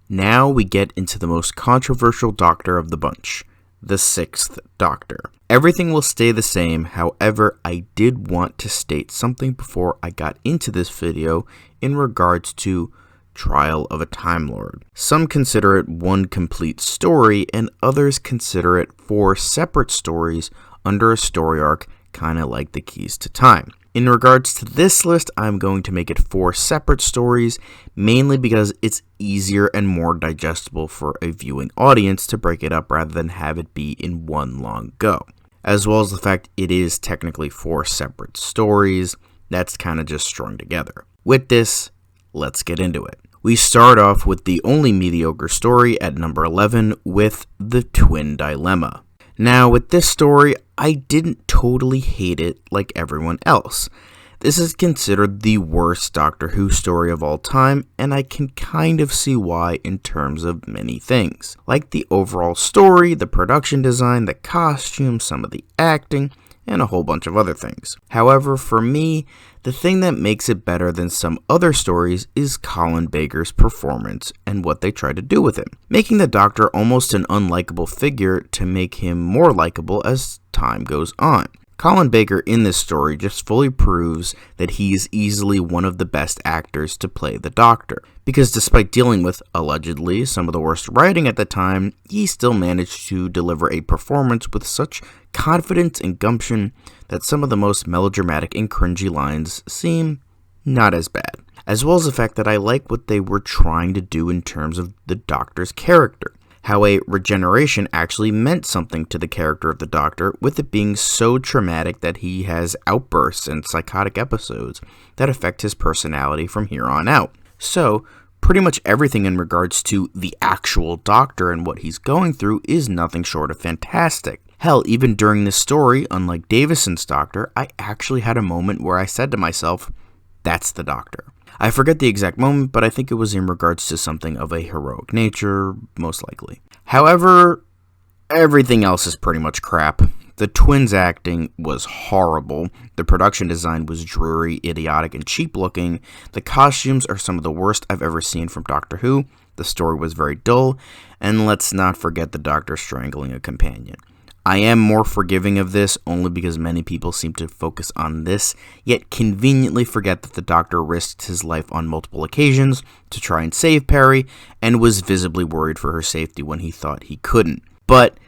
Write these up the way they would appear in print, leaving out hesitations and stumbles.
Now we get into the most controversial Doctor of the bunch, the Sixth Doctor. Everything will stay the same, however, I did want to state something before I got into this video in regards to Trial of a Time Lord. Some consider it one complete story, and others consider it 4 separate stories under a story arc, kind of like the Keys to Time. In regards to this list, I'm going to make it 4 separate stories, mainly because it's easier and more digestible for a viewing audience to break it up rather than have it be in one long go. As well as the fact it is technically 4 separate stories, that's kind of just strung together. With this, let's get into it. We start off with the only mediocre story at number 11 with The Twin Dilemma. Now, with this story, I didn't totally hate it like everyone else. This is considered the worst Doctor Who story of all time, and I can kind of see why in terms of many things. Like the overall story, the production design, the costumes, some of the acting, and a whole bunch of other things. However, for me, the thing that makes it better than some other stories is Colin Baker's performance and what they tried to do with him, making the Doctor almost an unlikable figure to make him more likable as time goes on. Colin Baker in this story just fully proves that he is easily one of the best actors to play the Doctor, because despite dealing with, allegedly, some of the worst writing at the time, he still managed to deliver a performance with such confidence and gumption that some of the most melodramatic and cringy lines seem not as bad. As well as the fact that I like what they were trying to do in terms of the Doctor's character. How a regeneration actually meant something to the character of the Doctor, with it being so traumatic that he has outbursts and psychotic episodes that affect his personality from here on out. So, pretty much everything in regards to the actual Doctor and what he's going through is nothing short of fantastic. Hell, even during this story, unlike Davison's Doctor, I actually had a moment where I said to myself, that's the Doctor. I forget the exact moment, but I think it was in regards to something of a heroic nature, most likely. However, everything else is pretty much crap. The twins' acting was horrible, the production design was dreary, idiotic, and cheap looking, the costumes are some of the worst I've ever seen from Doctor Who, the story was very dull, and let's not forget the Doctor strangling a companion. I am more forgiving of this only because many people seem to focus on this, yet conveniently forget that the Doctor risked his life on multiple occasions to try and save Peri, and was visibly worried for her safety when he thought he couldn't. But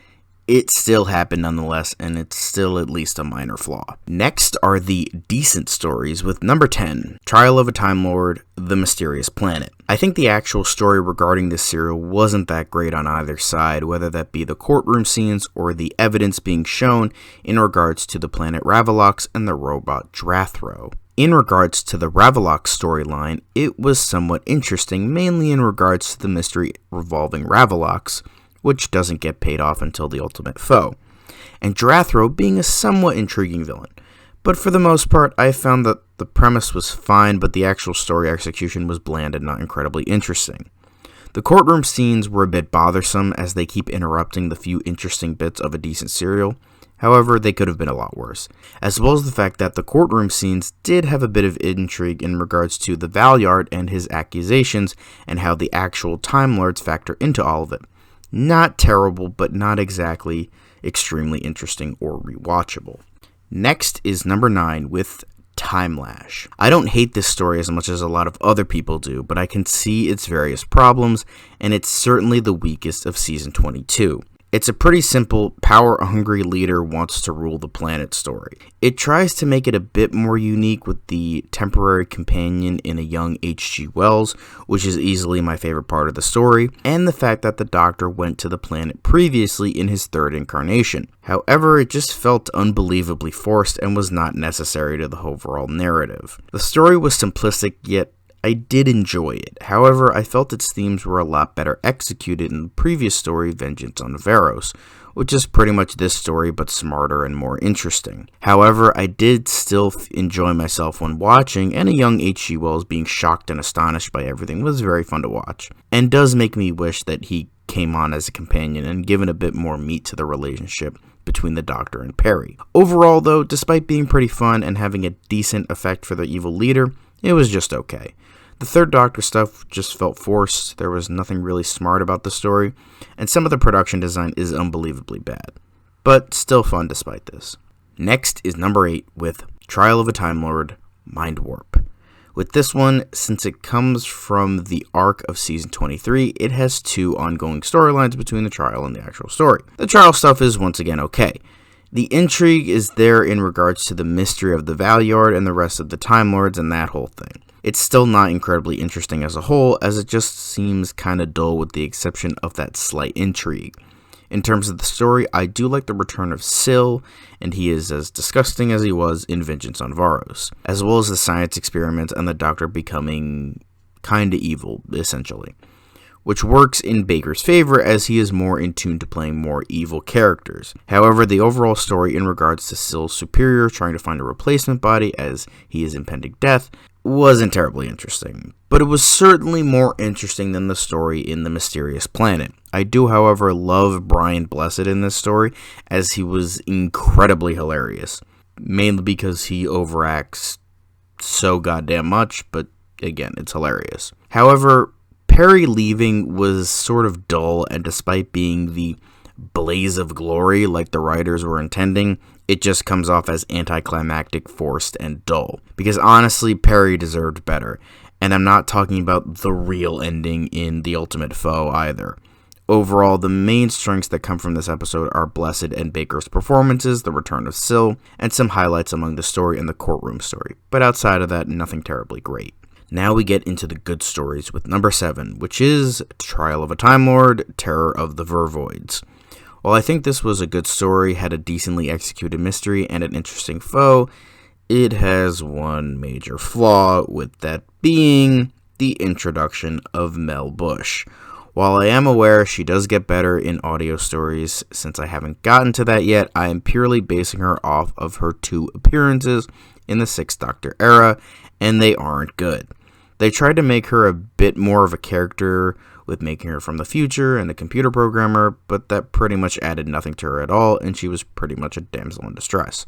it still happened nonetheless, and it's still at least a minor flaw. Next are the decent stories with number 10, Trial of a Time Lord, The Mysterious Planet. I think the actual story regarding this serial wasn't that great on either side, whether that be the courtroom scenes or the evidence being shown in regards to the planet Ravalox and the robot Drathro. In regards to the Ravalox storyline, it was somewhat interesting, mainly in regards to the mystery revolving Ravalox, which doesn't get paid off until the ultimate foe, and Drathro being a somewhat intriguing villain. But for the most part, I found that the premise was fine, but the actual story execution was bland and not incredibly interesting. The courtroom scenes were a bit bothersome, as they keep interrupting the few interesting bits of a decent serial. However, they could have been a lot worse, as well as the fact that the courtroom scenes did have a bit of intrigue in regards to the Valeyard and his accusations, and how the actual Time Lords factor into all of it. Not terrible, but not exactly extremely interesting or rewatchable. Next is number 9 with Timelash. I don't hate this story as much as a lot of other people do, but I can see its various problems, and it's certainly the weakest of Season 22. It's a pretty simple, power-hungry leader wants to rule the planet story. It tries to make it a bit more unique with the temporary companion in a young H.G. Wells, which is easily my favorite part of the story, and the fact that the Doctor went to the planet previously in his 3rd incarnation. However, it just felt unbelievably forced and was not necessary to the overall narrative. The story was simplistic, yet I did enjoy it. However, I felt its themes were a lot better executed in the previous story, Vengeance on Varos, which is pretty much this story but smarter and more interesting. However, I did still enjoy myself when watching, and a young H.G. Wells being shocked and astonished by everything was very fun to watch, and does make me wish that he came on as a companion and given a bit more meat to the relationship between the Doctor and Peri. Overall, though, despite being pretty fun and having a decent effect for the evil leader, it was just okay. The third Doctor stuff just felt forced, there was nothing really smart about the story, and some of the production design is unbelievably bad. But still fun despite this. Next is number 8 with Trial of a Time Lord, Mind Warp. With this one, since it comes from the arc of Season 23, it has 2 ongoing storylines between the trial and the actual story. The trial stuff is once again okay. The intrigue is there in regards to the mystery of the Valeyard and the rest of the Time Lords and that whole thing. It's still not incredibly interesting as a whole, as it just seems kinda dull with the exception of that slight intrigue. In terms of the story, I do like the return of Syl, and he is as disgusting as he was in Vengeance on Varos, as well as the science experiments and the Doctor becoming kinda evil, essentially, which works in Baker's favor as he is more in tune to playing more evil characters. However, the overall story in regards to Syl's superior trying to find a replacement body as he is impending death wasn't terribly interesting, but it was certainly more interesting than the story in The Mysterious Planet. I do, however, love Brian Blessed in this story, as he was incredibly hilarious, mainly because he overacts so goddamn much, but again, it's hilarious. However, Perry leaving was sort of dull, and despite being the blaze of glory like the writers were intending, it just comes off as anticlimactic, forced, and dull. Because honestly, Perry deserved better. And I'm not talking about the real ending in The Ultimate Foe either. Overall, the main strengths that come from this episode are Blessed and Baker's performances, the return of Syl, and some highlights among the story and the courtroom story. But outside of that, nothing terribly great. Now we get into the good stories with number 7, which is Trial of a Time Lord, Terror of the Vervoids. While I think this was a good story, had a decently executed mystery, and an interesting foe, it has one major flaw, with that being the introduction of Mel Bush. While I am aware she does get better in audio stories, since I haven't gotten to that yet, I am purely basing her off of her 2 appearances in the 6th Doctor era, and they aren't good. They tried to make her a bit more of a character with making her from the future and a computer programmer, but that pretty much added nothing to her at all, and she was pretty much a damsel in distress.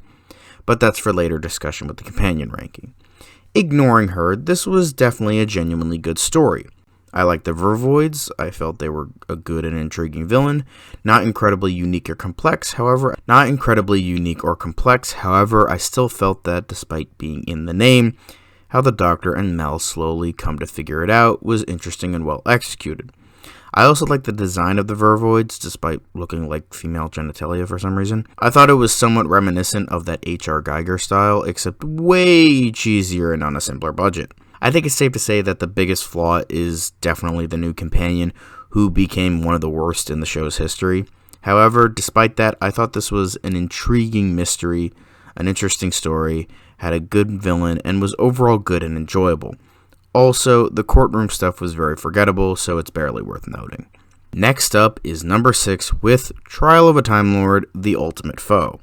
But that's for later discussion with the companion ranking. Ignoring her, this was definitely a genuinely good story. I liked the Vervoids, I felt they were a good and intriguing villain, not incredibly unique or complex, however, I still felt that despite being in the name, how the Doctor and Mel slowly come to figure it out was interesting and well executed. I also liked the design of the Vervoids, despite looking like female genitalia for some reason. I thought it was somewhat reminiscent of that H.R. Geiger style, except way cheesier and on a simpler budget. I think it's safe to say that the biggest flaw is definitely the new companion, who became one of the worst in the show's history. However, despite that, I thought this was an intriguing mystery, an interesting story, had a good villain, and was overall good and enjoyable. Also, the courtroom stuff was very forgettable, so it's barely worth noting. Next up is number 6 with Trial of a Time Lord, The Ultimate Foe.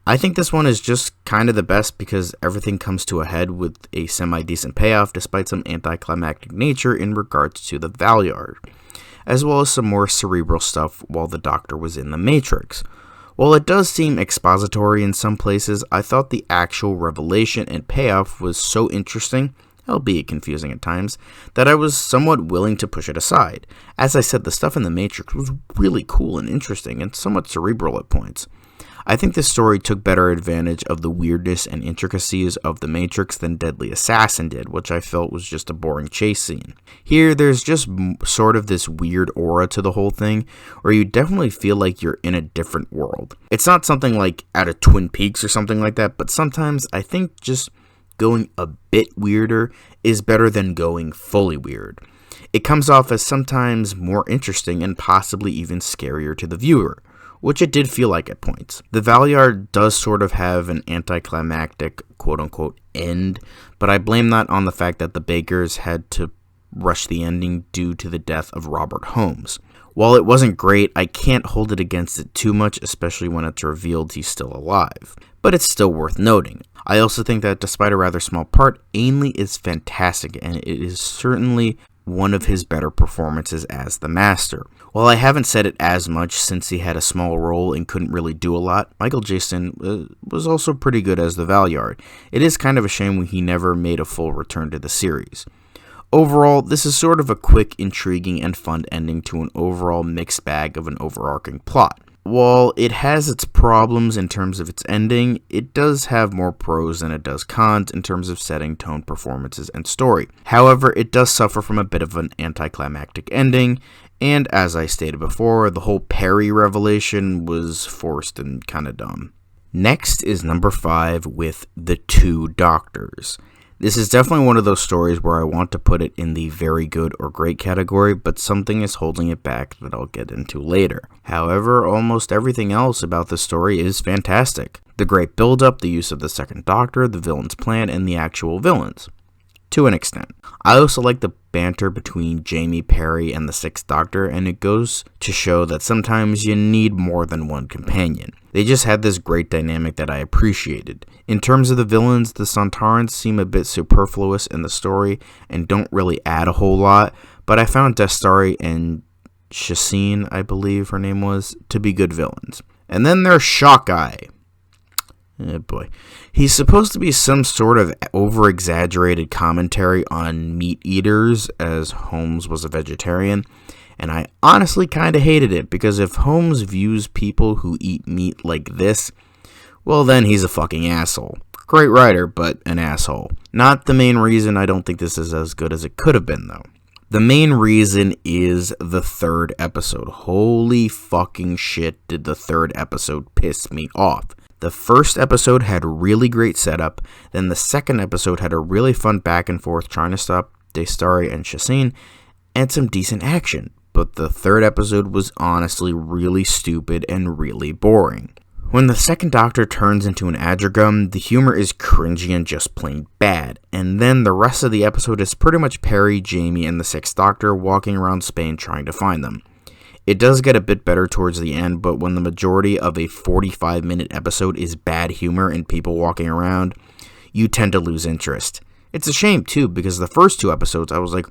I think this one is just kind of the best because everything comes to a head with a semi-decent payoff despite some anticlimactic nature in regards to the Valeyard, as well as some more cerebral stuff while the Doctor was in the Matrix. While it does seem expository in some places, I thought the actual revelation and payoff was so interesting, albeit confusing at times, that I was somewhat willing to push it aside. As I said, the stuff in the Matrix was really cool and interesting and somewhat cerebral at points. I think this story took better advantage of the weirdness and intricacies of The Matrix than Deadly Assassin did, which I felt was just a boring chase scene. Here, there's just sort of this weird aura to the whole thing, where you definitely feel like you're in a different world. It's not something like out of Twin Peaks or something like that, but sometimes I think just going a bit weirder is better than going fully weird. It comes off as sometimes more interesting and possibly even scarier to the viewer, which it did feel like at points. The Valeyard does sort of have an anticlimactic, quote-unquote, end, but I blame that on the fact that the Bakers had to rush the ending due to the death of Robert Holmes. While it wasn't great, I can't hold it against it too much, especially when it's revealed he's still alive. But it's still worth noting. I also think that despite a rather small part, Ainley is fantastic, and it is certainly one of his better performances as the Master. While I haven't said it as much since he had a small role and couldn't really do a lot, Michael Jayston was also pretty good as the Valeyard. It is kind of a shame he never made a full return to the series. Overall, this is sort of a quick, intriguing, and fun ending to an overall mixed bag of an overarching plot. While it has its problems in terms of its ending, it does have more pros than it does cons in terms of setting, tone, performances, and story. However, it does suffer from a bit of an anticlimactic ending, and as I stated before, the whole Perry revelation was forced and kinda dumb. Next is number 5 with The Two Doctors. This is definitely one of those stories where I want to put it in the very good or great category, but something is holding it back that I'll get into later. However, almost everything else about the story is fantastic. The great build-up, the use of the second Doctor, the villain's plan, and the actual villains. To an extent. I also like the banter between Jamie, Perry, and the Sixth Doctor, and it goes to show that sometimes you need more than one companion. They just had this great dynamic that I appreciated. In terms of the villains, the Sontarans seem a bit superfluous in the story and don't really add a whole lot, but I found Dastari and Shaseen, I believe her name was, to be good villains. And then there's Shockeye. Oh boy. He's supposed to be some sort of over-exaggerated commentary on meat eaters, as Holmes was a vegetarian, and I honestly kind of hated it, because if Holmes views people who eat meat like this, well then he's a fucking asshole. Great writer, but an asshole. Not the main reason I don't think this is as good as it could have been, though. The main reason is the third episode. Holy fucking shit, did the third episode piss me off. The first episode had really great setup, then the second episode had a really fun back and forth trying to stop Dastari and Shaseen, and some decent action, but the third episode was honestly really stupid and really boring. When the second Doctor turns into an Adrugum, the humor is cringy and just plain bad, and then the rest of the episode is pretty much Perry, Jamie, and the Sixth Doctor walking around Spain trying to find them. It does get a bit better towards the end, but when the majority of a 45-minute episode is bad humor and people walking around, you tend to lose interest. It's a shame, too, because the first 2 episodes I was like,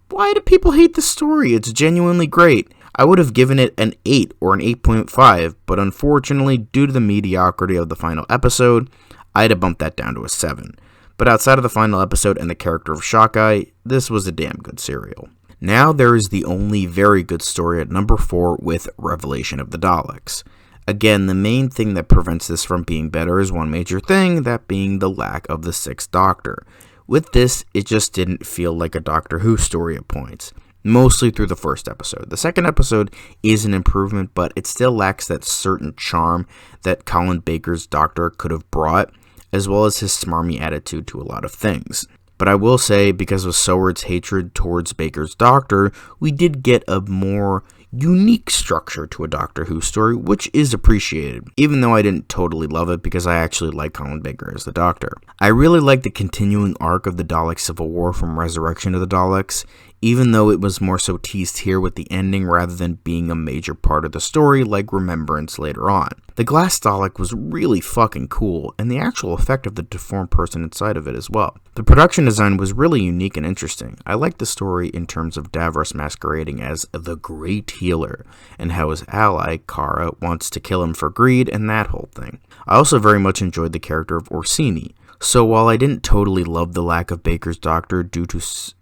why do people hate this story? It's genuinely great. I would have given it an 8 or an 8.5, but unfortunately, due to the mediocrity of the final episode, I had to bump that down to a 7. But outside of the final episode and the character of Shockeye, this was a damn good serial. Now there is the only very good story at number 4 with Revelation of the Daleks. Again, the main thing that prevents this from being better is one major thing, that being the lack of the Sixth Doctor. With this, it just didn't feel like a Doctor Who story at points, mostly through the first episode. The second episode is an improvement, but it still lacks that certain charm that Colin Baker's Doctor could have brought, as well as his smarmy attitude to a lot of things. But I will say, because of Soward's hatred towards Baker's Doctor, we did get a more unique structure to a Doctor Who story, which is appreciated, even though I didn't totally love it because I actually like Colin Baker as the Doctor. I really like the continuing arc of the Dalek Civil War from Resurrection of the Daleks, even though it was more so teased here with the ending rather than being a major part of the story like Remembrance later on. The Glass Dalek was really fucking cool, and the actual effect of the deformed person inside of it as well. The production design was really unique and interesting. I liked the story in terms of Davros masquerading as the Great Healer, and how his ally, Kara, wants to kill him for greed and that whole thing. I also very much enjoyed the character of Orsini. So while I didn't totally love the lack of Baker's Doctor due to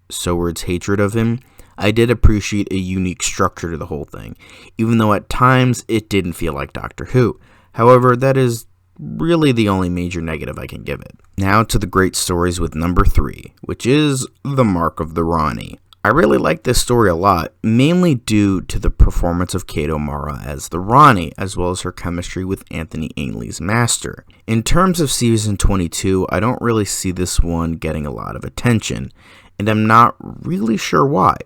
Soward's hatred of him, I did appreciate a unique structure to the whole thing, even though at times it didn't feel like Doctor Who. However, that is really the only major negative I can give it. Now to the great stories with number 3, which is The Mark of the Rani. I really like this story a lot, mainly due to the performance of Kate O'Mara as the Rani, as well as her chemistry with Anthony Ainley's Master. In terms of season 22, I don't really see this one getting a lot of attention, and I'm not really sure why.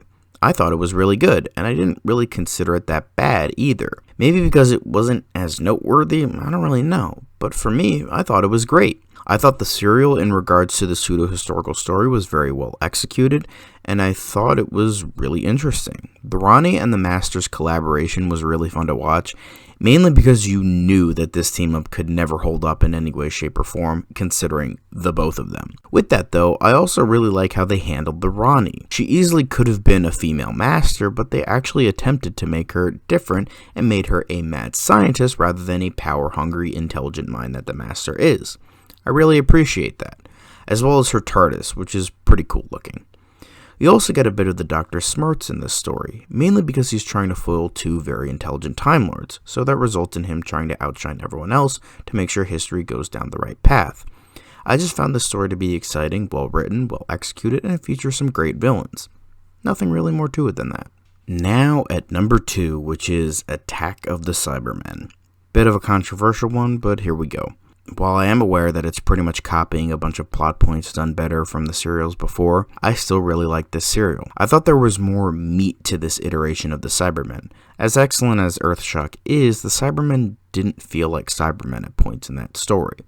I thought it was really good, and I didn't really consider it that bad either. Maybe because it wasn't as noteworthy, I don't really know, but for me, I thought it was great. I thought the serial in regards to the pseudo-historical story was very well executed, and I thought it was really interesting. The Rani and the Master's collaboration was really fun to watch, mainly because you knew that this team-up could never hold up in any way, shape, or form, considering the both of them. With that though, I also really like how they handled the Rani. She easily could have been a female Master, but they actually attempted to make her different and made her a mad scientist rather than a power-hungry, intelligent mind that the Master is. I really appreciate that, as well as her TARDIS, which is pretty cool looking. We also get a bit of the Doctor's smarts in this story, mainly because he's trying to foil two very intelligent Time Lords, so that results in him trying to outshine everyone else to make sure history goes down the right path. I just found this story to be exciting, well written, well executed, and it features some great villains. Nothing really more to it than that. Now at number 2, which is Attack of the Cybermen. Bit of a controversial one, but here we go. While I am aware that it's pretty much copying a bunch of plot points done better from the serials before, I still really like this serial. I thought there was more meat to this iteration of the Cybermen. As excellent as Earthshock is, the Cybermen didn't feel like Cybermen at points in that story.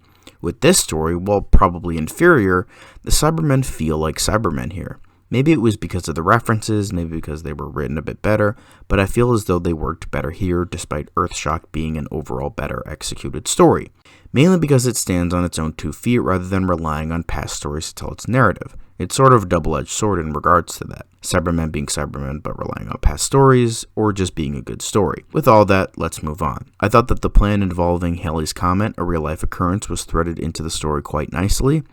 With this story, while probably inferior, the Cybermen feel like Cybermen here. Maybe it was because of the references, maybe because they were written a bit better, but I feel as though they worked better here despite Earthshock being an overall better executed story. Mainly because it stands on its own 2 feet rather than relying on past stories to tell its narrative. It's sort of a double-edged sword in regards to that. Cybermen being Cybermen but relying on past stories, or just being a good story. With all that, let's move on. I thought that the plan involving Halley's Comet, a real-life occurrence, was threaded into the story quite nicely,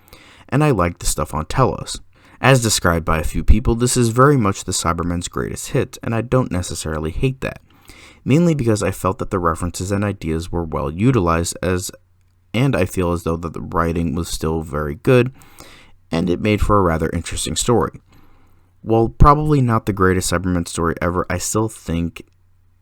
and I liked the stuff on Telos. As described by a few people, this is very much the Cybermen's greatest hit, and I don't necessarily hate that. Mainly because I felt that the references and ideas were well utilized, and I feel as though that the writing was still very good, and it made for a rather interesting story. While probably not the greatest Cybermen story ever, I still think,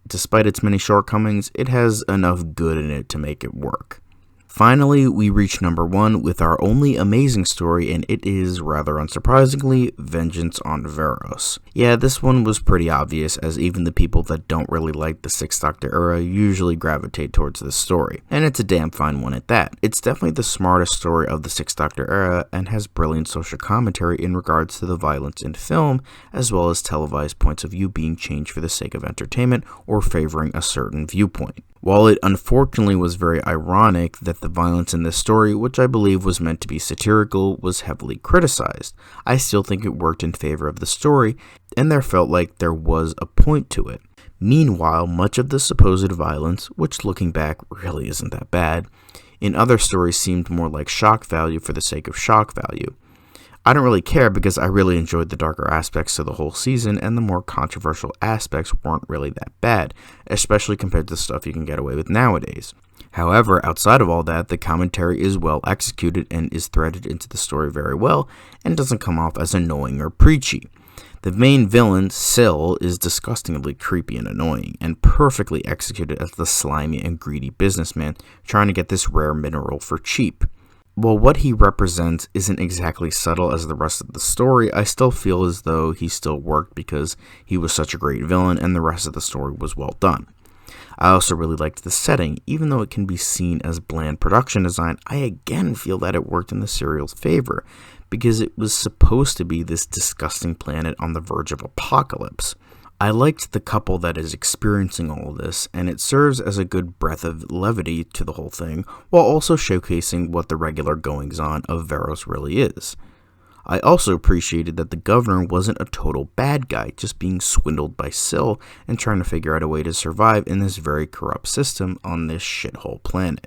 despite its many shortcomings, it has enough good in it to make it work. Finally, we reach number 1 with our only amazing story, and it is, rather unsurprisingly, Vengeance on Varos. Yeah, this one was pretty obvious, as even the people that don't really like the Sixth Doctor era usually gravitate towards this story, and it's a damn fine one at that. It's definitely the smartest story of the Sixth Doctor era, and has brilliant social commentary in regards to the violence in film, as well as televised points of view being changed for the sake of entertainment or favoring a certain viewpoint. While it unfortunately was very ironic that the violence in this story, which I believe was meant to be satirical, was heavily criticized, I still think it worked in favor of the story, and there felt like there was a point to it. Meanwhile, much of the supposed violence, which looking back really isn't that bad, in other stories seemed more like shock value for the sake of shock value. I don't really care because I really enjoyed the darker aspects to the whole season, and the more controversial aspects weren't really that bad, especially compared to the stuff you can get away with nowadays. However, outside of all that, the commentary is well executed and is threaded into the story very well, and doesn't come off as annoying or preachy. The main villain, Syl, is disgustingly creepy and annoying, and perfectly executed as the slimy and greedy businessman trying to get this rare mineral for cheap. While what he represents isn't exactly subtle as the rest of the story, I still feel as though he still worked because he was such a great villain and the rest of the story was well done. I also really liked the setting. Even though it can be seen as bland production design, I again feel that it worked in the serial's favor, because it was supposed to be this disgusting planet on the verge of apocalypse. I liked the couple that is experiencing all of this, and it serves as a good breath of levity to the whole thing, while also showcasing what the regular goings-on of Varos really is. I also appreciated that the governor wasn't a total bad guy, just being swindled by Syl and trying to figure out a way to survive in this very corrupt system on this shithole planet.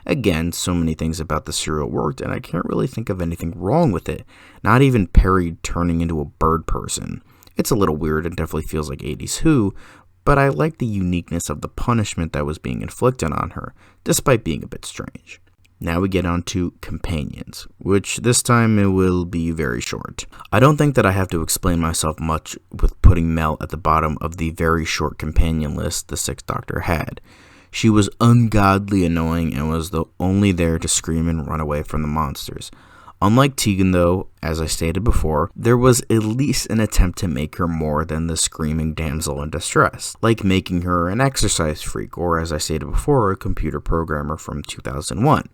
Again, so many things about the serial worked, and I can't really think of anything wrong with it, not even Perry turning into a bird person. It's a little weird and definitely feels like 80s Who, but I like the uniqueness of the punishment that was being inflicted on her, despite being a bit strange. Now we get on to companions, which this time it will be very short. I don't think that I have to explain myself much with putting Mel at the bottom of the very short companion list the Sixth Doctor had. She was ungodly annoying and was only there to scream and run away from the monsters. Unlike Tegan though, as I stated before, there was at least an attempt to make her more than the screaming damsel in distress, like making her an exercise freak, or as I stated before, a computer programmer from 2001.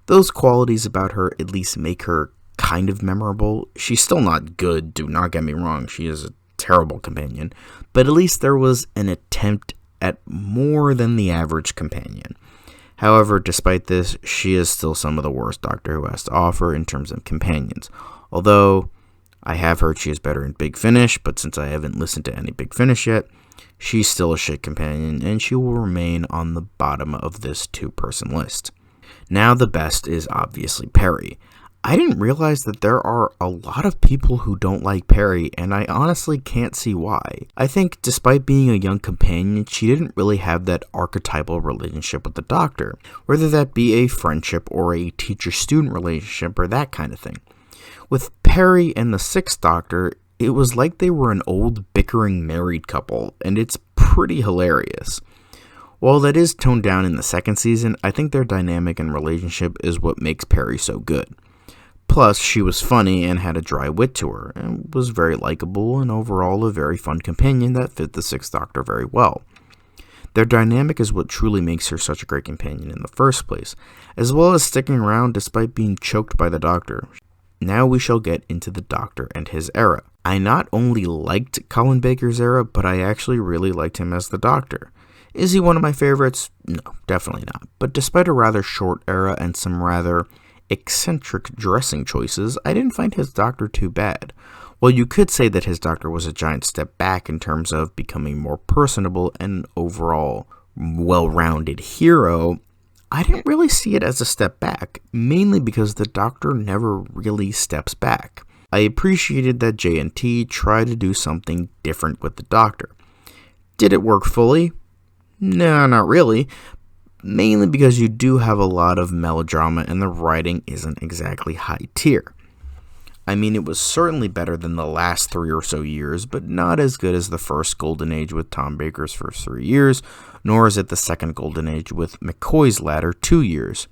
Those qualities about her at least make her kind of memorable. She's still not good, do not get me wrong, she is a terrible companion, but at least there was an attempt at more than the average companion. However, despite this, she is still some of the worst Doctor Who has to offer in terms of companions. Although, I have heard she is better in Big Finish, but since I haven't listened to any Big Finish yet, she's still a shit companion, and she will remain on the bottom of this 2-person list. Now the best is obviously Perry. I didn't realize that there are a lot of people who don't like Perry, and I honestly can't see why. I think despite being a young companion, she didn't really have that archetypal relationship with the Doctor, whether that be a friendship or a teacher-student relationship or that kind of thing. With Perry and the Sixth Doctor, it was like they were an old bickering married couple, and it's pretty hilarious. While that is toned down in the second season, I think their dynamic and relationship is what makes Perry so good. Plus, she was funny and had a dry wit to her, and was very likable and overall a very fun companion that fit the Sixth Doctor very well. Their dynamic is what truly makes her such a great companion in the first place, as well as sticking around despite being choked by the Doctor. Now we shall get into the Doctor and his era. I not only liked Colin Baker's era, but I actually really liked him as the Doctor. Is he one of my favorites? No, definitely not. But despite a rather short era and some rather eccentric dressing choices, I didn't find his Doctor too bad. While you could say that his Doctor was a giant step back in terms of becoming more personable and overall well-rounded hero, I didn't really see it as a step back, mainly because the Doctor never really steps back. I appreciated that JNT tried to do something different with the Doctor. Did it work fully? No, not really. Mainly because you do have a lot of melodrama and the writing isn't exactly high tier. I mean, it was certainly better than the last 3 or so years, but not as good as the first Golden Age with Tom Baker's first 3 years, nor is it the second Golden Age with McCoy's latter 2 years.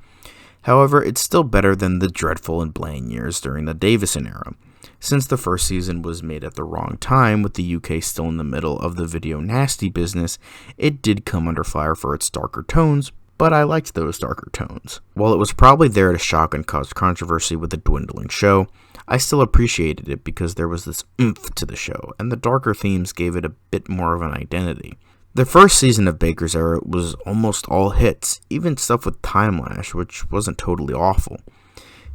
However, it's still better than the dreadful and bland years during the Davison era. Since the first season was made at the wrong time, with the UK still in the middle of the video nasty business, it did come under fire for its darker tones, but I liked those darker tones. While it was probably there to shock and cause controversy with the dwindling show, I still appreciated it because there was this oomph to the show, and the darker themes gave it a bit more of an identity. The first season of Baker's era was almost all hits, even stuff with Timelash, which wasn't totally awful.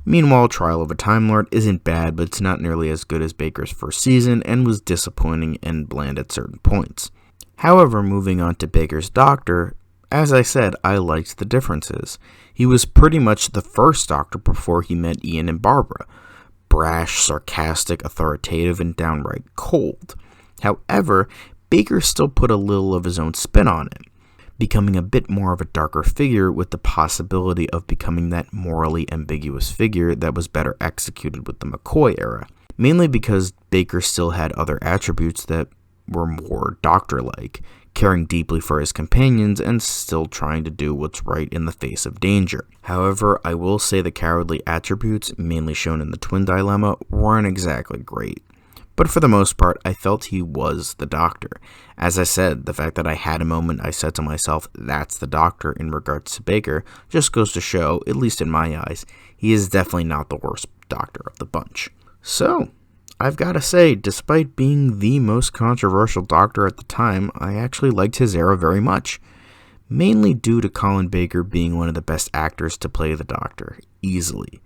Meanwhile, Trial of a Time Lord isn't bad, but it's not nearly as good as Baker's first season and was disappointing and bland at certain points. However, moving on to Baker's Doctor, as I said, I liked the differences. He was pretty much the first Doctor before he met Ian and Barbara. Brash, sarcastic, authoritative, and downright cold. However, Baker still put a little of his own spin on it, becoming a bit more of a darker figure with the possibility of becoming that morally ambiguous figure that was better executed with the McCoy era, mainly because Baker still had other attributes that were more Doctor-like, caring deeply for his companions and still trying to do what's right in the face of danger. However, I will say the cowardly attributes, mainly shown in the Twin Dilemma, weren't exactly great. But for the most part, I felt he was the Doctor. As I said, the fact that I had a moment I said to myself, that's the Doctor in regards to Baker, just goes to show, at least in my eyes, he is definitely not the worst Doctor of the bunch. So, I've got to say, despite being the most controversial Doctor at the time, I actually liked his era very much. Mainly due to Colin Baker being one of the best actors to play the Doctor, easily.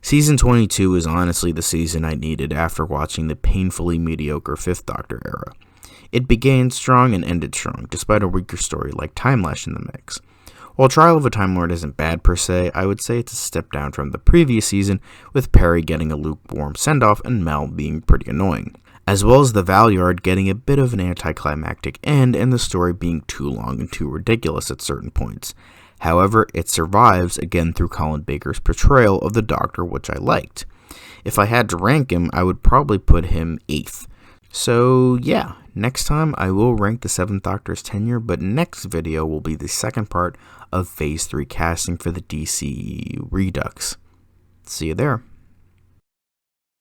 Season 22 is honestly the season I needed after watching the painfully mediocre Fifth Doctor era. It began strong and ended strong, despite a weaker story like Timelash in the mix. While Trial of a Time Lord isn't bad per se, I would say it's a step down from the previous season, with Perry getting a lukewarm send-off and Mel being pretty annoying, as well as the Valyard getting a bit of an anticlimactic end and the story being too long and too ridiculous at certain points. However, it survives again through Colin Baker's portrayal of the Doctor, which I liked. If I had to rank him, I would probably put him 8th. So yeah, next time I will rank the 7th Doctor's tenure, but next video will be the second part of Phase 3 casting for the DC Redux. See you there.